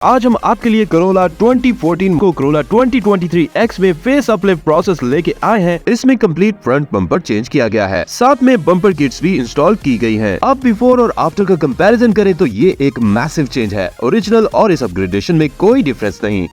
आज हम आपके लिए Corolla 2014 को Corolla 2023X में फेस अपलिफ्ट प्रोसेस लेके आए हैं। इसमें कंप्लीट फ्रंट बम्पर चेंज किया गया है, साथ में बम्पर किट्स भी इंस्टॉल की गई हैं। अब बिफोर और आफ्टर का कंपैरिजन करें तो ये एक मैसिव चेंज है। ओरिजिनल और इस अपग्रेडेशन में कोई डिफरेंस नहीं।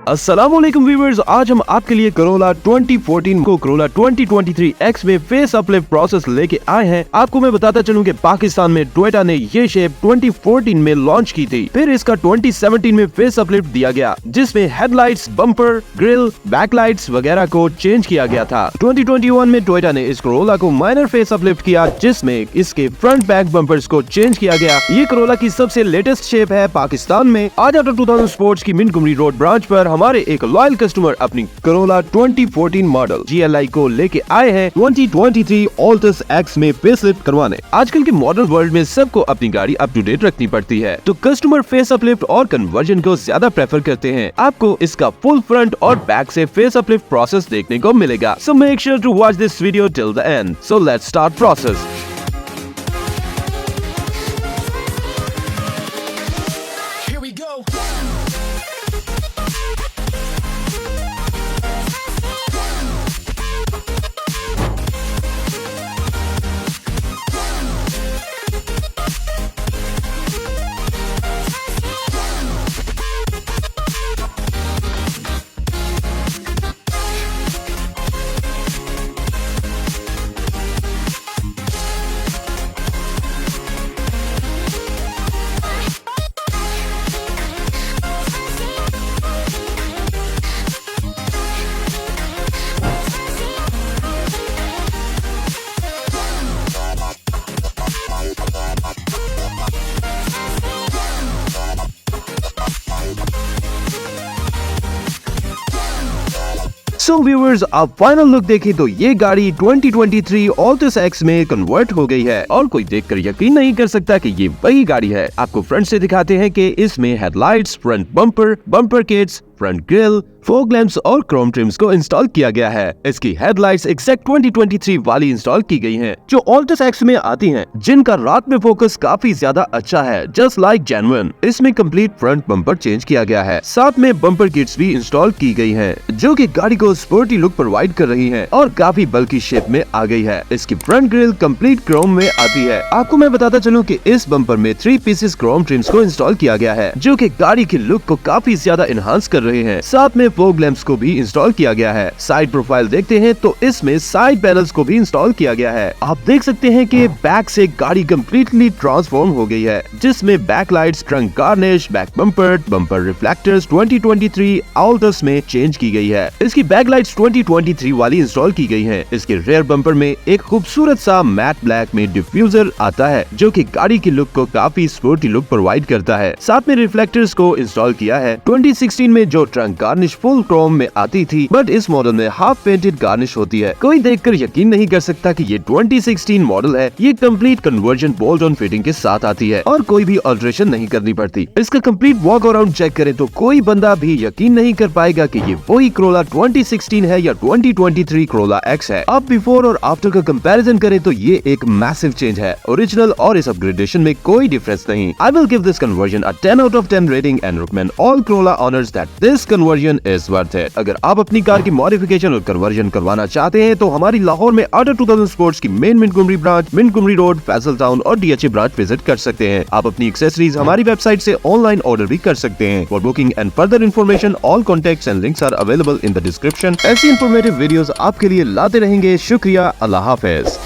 अस्सलामुअलैकुम व्यूअर्स, आज हम आपके लिए Corolla 2014 को Corolla 2023X में फेस अपलिफ्ट प्रोसेस लेके आए हैं। आपको मैं बताता चलूं कि पाकिस्तान में टोयोटा ने ये शेप 2014 में लॉन्च की थी, फिर इसका 2017 में फेस अपलिफ्ट दिया गया, जिसमें हेडलाइट्स, बम्पर, ग्रिल, बैकलाइट्स वगैरह को चेंज किया गया था। 2021 में टोयोटा ने इस Corolla को माइनर फेस अपलिफ्ट किया, जिसमें इसके फ्रंट बैक बम्पर्स को चेंज किया गया। ये Corolla की सबसे लेटेस्ट शेप है पाकिस्तान में। आज आफ्टर 2000 स्पोर्ट्स की मोंटगोमरी रोड ब्रांच पर हमारे एक लॉयल कस्टमर अपनी Corolla 2014 मॉडल GLI को लेके आए हैं 2023 Altis X में फेसलिफ्ट करवाने। आजकल के मॉडर्न वर्ल्ड में सबको अपनी गाड़ी अप टू डेट रखनी पड़ती है, तो कस्टमर फेस अपलिफ्ट और कन्वर्जन को ज्यादा प्रेफर करते हैं। आपको इसका फुल फ्रंट और बैक से फेस अपलिफ्ट प्रोसेस देखने को मिलेगा। So make sure to watch this video till the end. So let's start process. So viewers, आप फाइनल लुक देखें तो ये गाड़ी 2023 Altis X में कन्वर्ट हो गई है और कोई देखकर यकीन नहीं कर सकता कि ये वही गाड़ी है। आपको फ्रंट से दिखाते हैं कि इसमें headlights, front bumper, bumper kits, front grille, fog lamps और क्रोम ट्रिम्स को इंस्टॉल किया गया है। इसकी हेडलाइट्स एग्जैक्ट 2023 वाली इंस्टॉल की गई हैं, जो Altis X में आती हैं, जिनका रात में फोकस काफी ज्यादा अच्छा है, जस्ट लाइक जेन्युइन। इसमें कंप्लीट फ्रंट बम्पर चेंज किया गया है, साथ में बम्पर किट्स भी इंस्टॉल की गई हैं, जो कि गाड़ी को स्पोर्टी लुक प्रोवाइड कर रही हैं और काफी बल्की शेप में आ गई है। इसकी फ्रंट ग्रिल कंप्लीट क्रोम में आती है। आपको मैं बताता चलूं कि इस बम्पर में 3 पीसेस क्रोम ट्रिम्स को इंस्टॉल किया गया है, जो कि गाड़ी की लुक को काफी ज्यादा इनहांस कर रहे हैं। साथ में फॉग लैंप्स को भी इंस्टॉल किया गया है। साइड प्रोफाइल देखते हैं तो इसमें साइड पैनल्स को भी इंस्टॉल किया गया है। आप देख सकते हैं कि बैक से गाड़ी कंप्लीटली ट्रांसफॉर्म हो गई है, जिसमें back lights, trunk garnish, back bumper, bumper reflectors 2023 Altis में चेंज की गई है। इसकी बैक लाइट्स 2023 वाली इंस्टॉल की गई है। इसके रेयर बम्पर में एक खूबसूरत सा मैट ब्लैक में डिफ्यूजर आता है, जो कि गाड़ी की लुक को काफी स्पोर्टी लुक प्रोवाइड करता है। साथ में रिफ्लेक्टर्स को इंस्टॉल किया है। 2016 में जो ट्रंक गार्निश फुल क्रोम में आती थी, बट इस मॉडल में हाफ पेंटेड गार्निश होती है। कोई देखकर यकीन नहीं कर सकता कि ये 2016 मॉडल है। ये complete conversion bolt on fitting के साथ आती है और कोई भी अल्टरेशन नहीं करनी पड़ती। इसका कंप्लीट वॉक अराउंड चेक करें तो कोई बंदा भी यकीन नहीं कर पाएगा कि ये वही Corolla 2016 है या 2023 Corolla X है। अब बिफोर और आफ्टर का कंपैरिजन करें तो ये एक मैसिव चेंज है। ओरिजिनल और इस अपग्रेडेशन में कोई डिफरेंस नहीं। I will give this conversion a 10 out of 10 rating and recommend all Corolla owners that this conversion is worth it। अगर आप अपनी कार की मॉडिफिकेशन और कन्वर्जन करवाना चाहते हैं तो हमारी लाहौर में आफ्टर 2000 स्पोर्ट्स की main Montgomery branch, Montgomery road, Faisal town और DHA ब्रांच विजिट कर सकते हैं। आप अपनी एक्सेसरीज हमारी वेबसाइट से ऑनलाइन ऑर्डर भी कर सकते हैं। For booking and further information all contacts and links are available in the description. ऐसी इंफॉर्मेटिव वीडियोस आपके लिए लाते रहेंगे। शुक्रिया, अल्लाह हाफिज।